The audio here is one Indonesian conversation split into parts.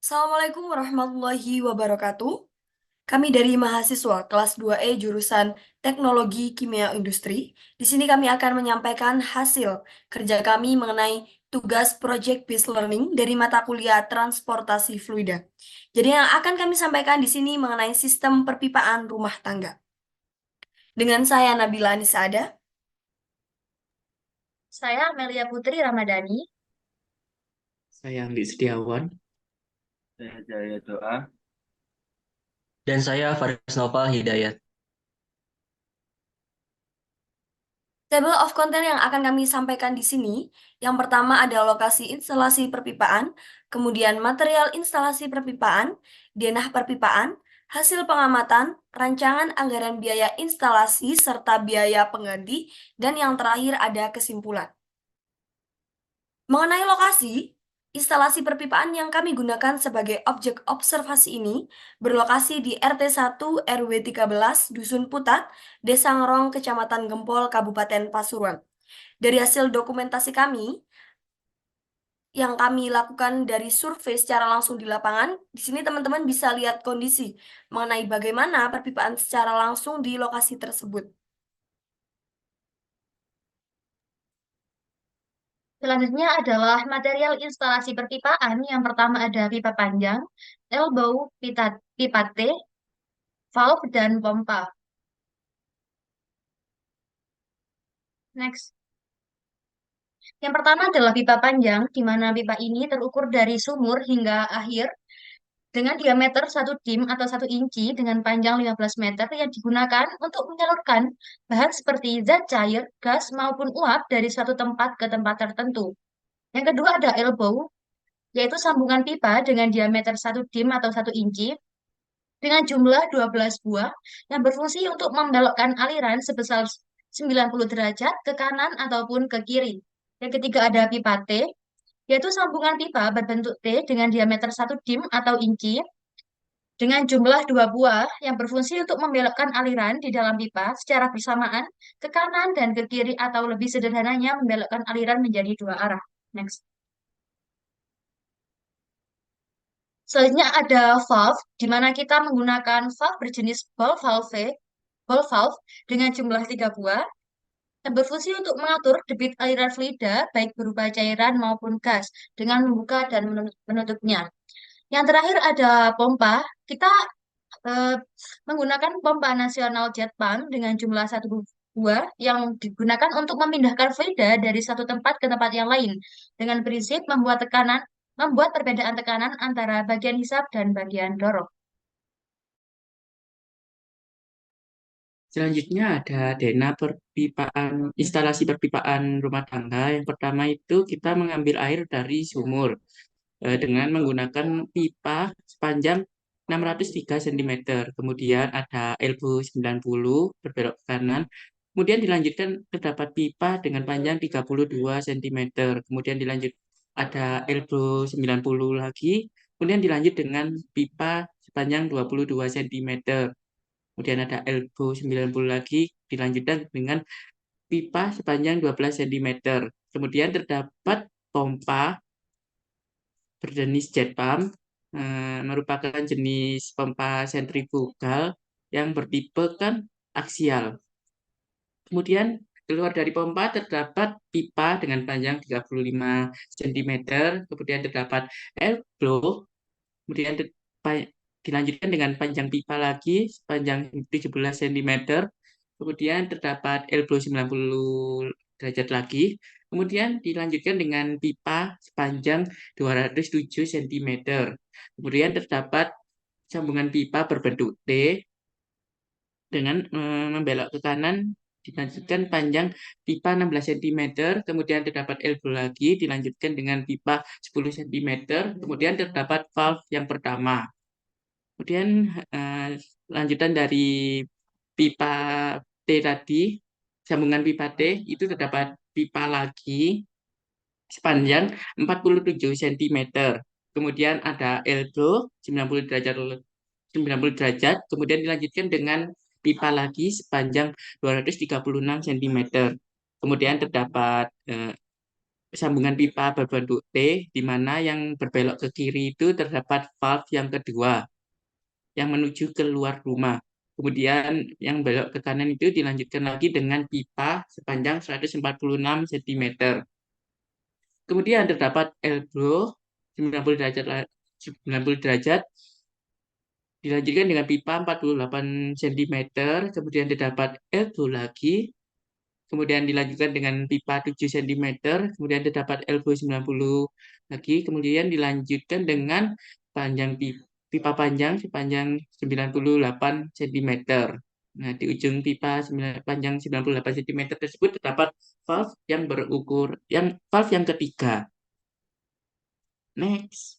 Assalamualaikum warahmatullahi wabarakatuh. Kami dari mahasiswa kelas 2E jurusan Teknologi Kimia Industri. Di sini kami akan menyampaikan hasil kerja kami mengenai tugas Project Based Learning dari mata kuliah Transportasi Fluida. Jadi yang akan kami sampaikan di sini mengenai sistem perpipaan rumah tangga. Dengan saya Nabila Anisada. Saya Amelia Putri Ramadhani. Saya Andi Setiawan. Saya Jaya Doa. Dan saya Faris Nopal Hidayat. Table of content yang akan kami sampaikan di sini, yang pertama ada lokasi instalasi perpipaan, kemudian material instalasi perpipaan, denah perpipaan, hasil pengamatan, rancangan anggaran biaya instalasi serta biaya pengganti, dan yang terakhir ada kesimpulan. Mengenai lokasi, instalasi perpipaan yang kami gunakan sebagai objek observasi ini berlokasi di RT 1 RW 13 Dusun Putat, Desa Ngerong, Kecamatan Gempol, Kabupaten Pasuruan. Dari hasil dokumentasi kami, yang kami lakukan dari survei secara langsung di lapangan, di sini teman-teman bisa lihat kondisi mengenai bagaimana perpipaan secara langsung di lokasi tersebut. Selanjutnya adalah material instalasi perpipaan. Yang pertama ada pipa panjang, elbow, pipa T, valve, dan pompa. Next. Yang pertama adalah pipa panjang, di mana pipa ini terukur dari sumur hingga akhir dengan diameter 1 dim atau 1 inci dengan panjang 15 meter yang digunakan untuk menyalurkan bahan seperti zat cair, gas, maupun uap dari suatu tempat ke tempat tertentu. Yang kedua ada elbow, yaitu sambungan pipa dengan diameter 1 dim atau 1 inci dengan jumlah 12 buah yang berfungsi untuk membelokkan aliran sebesar 90 derajat ke kanan ataupun ke kiri. Yang ketiga ada pipa T, yaitu sambungan pipa berbentuk T dengan diameter 1 dim atau inci dengan jumlah 2 buah yang berfungsi untuk membelokkan aliran di dalam pipa secara bersamaan ke kanan dan ke kiri atau lebih sederhananya membelokkan aliran menjadi 2 arah. Next. Selanjutnya ada valve, di mana kita menggunakan valve berjenis ball valve dengan jumlah 3 buah yang berfungsi untuk mengatur debit aliran fluida baik berupa cairan maupun gas dengan membuka dan menutupnya. Yang terakhir ada pompa. Kita eh, menggunakan pompa nasional jet pump dengan jumlah 1 buah yang digunakan untuk memindahkan fluida dari satu tempat ke tempat yang lain dengan prinsip membuat perbedaan tekanan antara bagian hisap dan bagian dorong. Selanjutnya ada denah perpipaan, instalasi perpipaan rumah tangga. Yang pertama itu kita mengambil air dari sumur dengan menggunakan pipa sepanjang 603 cm. Kemudian ada elbow 90 berbelok ke kanan. Kemudian dilanjutkan terdapat pipa dengan panjang 32 cm. Kemudian dilanjut ada elbow 90 lagi. Kemudian dilanjut dengan pipa sepanjang 22 cm. Kemudian ada elbow 90 lagi, dilanjutkan dengan pipa sepanjang 12 cm. Kemudian terdapat pompa berjenis jet pump, merupakan jenis pompa sentrifugal yang bertipe kan aksial. Kemudian keluar dari pompa terdapat pipa dengan panjang 35 cm, kemudian terdapat elbow, kemudian dilanjutkan dengan panjang pipa lagi sepanjang 17 cm, kemudian terdapat elbow 90 derajat lagi, kemudian dilanjutkan dengan pipa sepanjang 207 cm, kemudian terdapat sambungan pipa berbentuk T dengan membelok ke kanan, dilanjutkan panjang pipa 16 cm, kemudian terdapat elbow lagi, dilanjutkan dengan pipa 10 cm, kemudian terdapat valve yang pertama. Kemudian lanjutan dari pipa T tadi, sambungan pipa T itu terdapat pipa lagi sepanjang 47 cm. Kemudian ada elbow 90 derajat 90 derajat, kemudian dilanjutkan dengan pipa lagi sepanjang 236 cm. Kemudian terdapat sambungan pipa berbentuk T, di mana yang berbelok ke kiri itu terdapat valve yang kedua yang menuju ke luar rumah. Kemudian yang belok ke kanan itu dilanjutkan lagi dengan pipa sepanjang 146 cm. Kemudian terdapat elbow 90 derajat 90 derajat dilanjutkan dengan pipa 48 cm, kemudian terdapat elbow lagi, kemudian dilanjutkan dengan pipa 7 cm, kemudian terdapat elbow 90 lagi, kemudian dilanjutkan dengan pipa panjang sepanjang 98 cm. Nah, di ujung pipa panjang 98 cm tersebut terdapat valve yang ketiga. Next.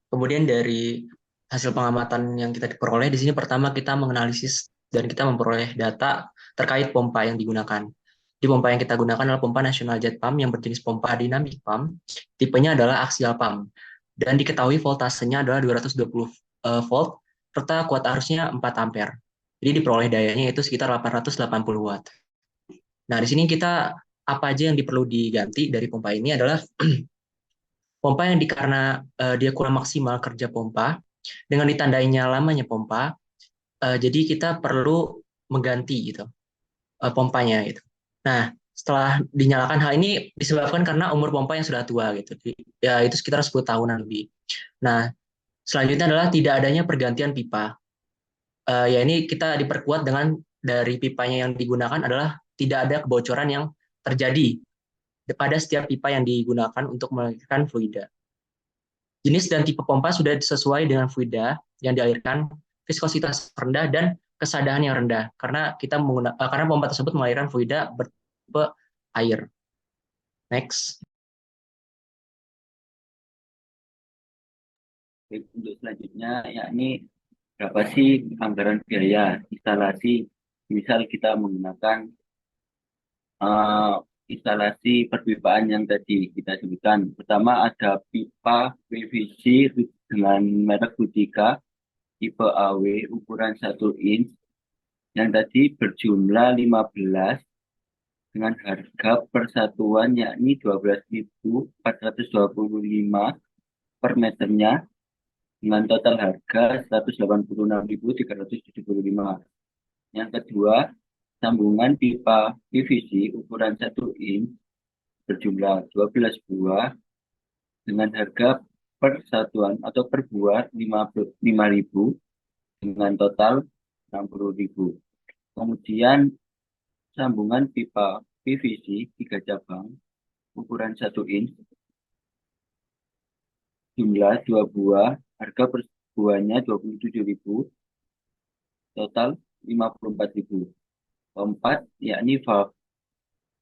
Kemudian dari hasil pengamatan yang kita peroleh di sini, pertama kita menganalisis dan kita memperoleh data terkait pompa yang digunakan. Di pompa yang kita gunakan adalah pompa nasional jet pump yang berjenis pompa dynamic pump. Tipenya adalah axial pump. Dan diketahui voltasenya adalah 220 volt serta kuat arusnya 4 ampere. Jadi diperoleh dayanya itu sekitar 880 watt. Nah, di sini kita apa aja yang perlu diganti dari pompa ini adalah pompa yang karena dia kurang maksimal kerja pompa, dengan ditandainya lamanya pompa, jadi kita perlu mengganti gitu pompanya gitu. Nah, setelah dinyalakan, hal ini disebabkan karena umur pompa yang sudah tua gitu. Ya itu sekitar 10 tahunan lebih. Nah, selanjutnya adalah tidak adanya pergantian pipa. Ya ini kita diperkuat dengan dari pipanya yang digunakan adalah tidak ada kebocoran yang terjadi pada setiap pipa yang digunakan untuk mengalirkan fluida. Jenis dan tipe pompa sudah sesuai dengan fluida yang dialirkan, viskositas rendah dan kesadahan yang rendah karena karena pompa tersebut mengalirkan fluida bertipe air. Next. Untuk selanjutnya, yakni berapa sih anggaran biaya instalasi? Misal kita menggunakan instalasi perpipaan yang tadi kita sebutkan. Pertama ada pipa PVC dengan merek Butika tipe AW ukuran 1 inch yang tadi berjumlah 15 dengan harga persatuan yakni 12.425 per meternya dengan total harga 186.375. Yang kedua, sambungan pipa PVC ukuran 1 inch berjumlah 12 buah dengan harga per satuan atau per buah 5.000 dengan total 60.000. Kemudian sambungan pipa PVC 3 cabang ukuran 1 inch jumlah 2 buah, harga per buahnya 27.000, total 54.000. Keempat, yakni valve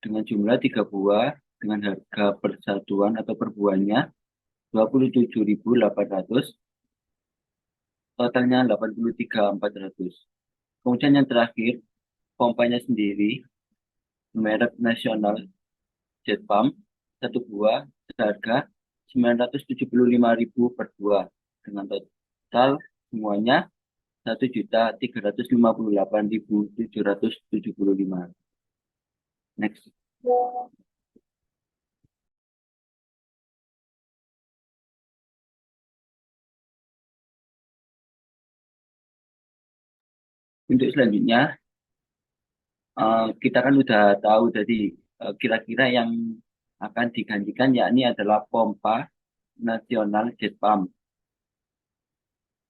dengan jumlah 3 buah dengan harga persatuan atau per buahnya 27.800, totalnya 83.400. Kemudian yang terakhir, pompanya sendiri merek nasional jet pump 1 buah seharga 975.000 per buah dengan total semuanya 1.358.775. Next. Untuk selanjutnya, kita kan udah tahu tadi kira-kira yang akan digantikan yakni adalah pompa nasional jet pump.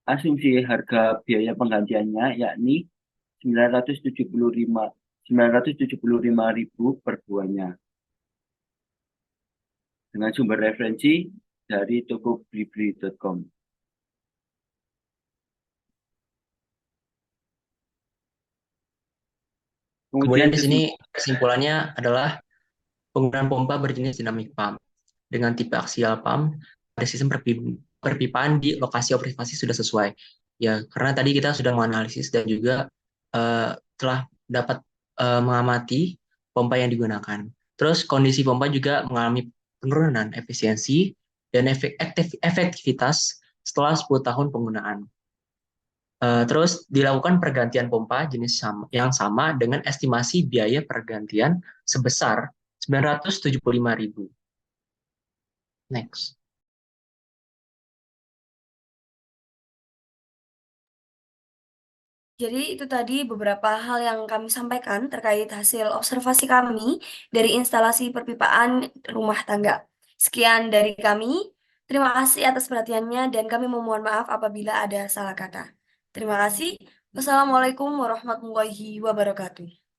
Asumsi harga biaya penggantiannya yakni 975.000 per buahnya. Dengan sumber referensi dari toko blibli.com. Kemudian di sini kesimpulannya adalah penggunaan pompa berjenis dynamic pump dengan tipe axial pump pada sistem perpipaan di lokasi observasi sudah sesuai. Ya, karena tadi kita sudah menganalisis dan juga telah dapat mengamati pompa yang digunakan. Terus kondisi pompa juga mengalami penurunan efisiensi dan efektivitas setelah 10 tahun penggunaan. Terus dilakukan pergantian pompa jenis yang sama dengan estimasi biaya pergantian sebesar 975.000. Next. Jadi itu tadi beberapa hal yang kami sampaikan terkait hasil observasi kami dari instalasi perpipaan rumah tangga. Sekian dari kami. Terima kasih atas perhatiannya dan kami memohon maaf apabila ada salah kata. Terima kasih. Wassalamualaikum warahmatullahi wabarakatuh.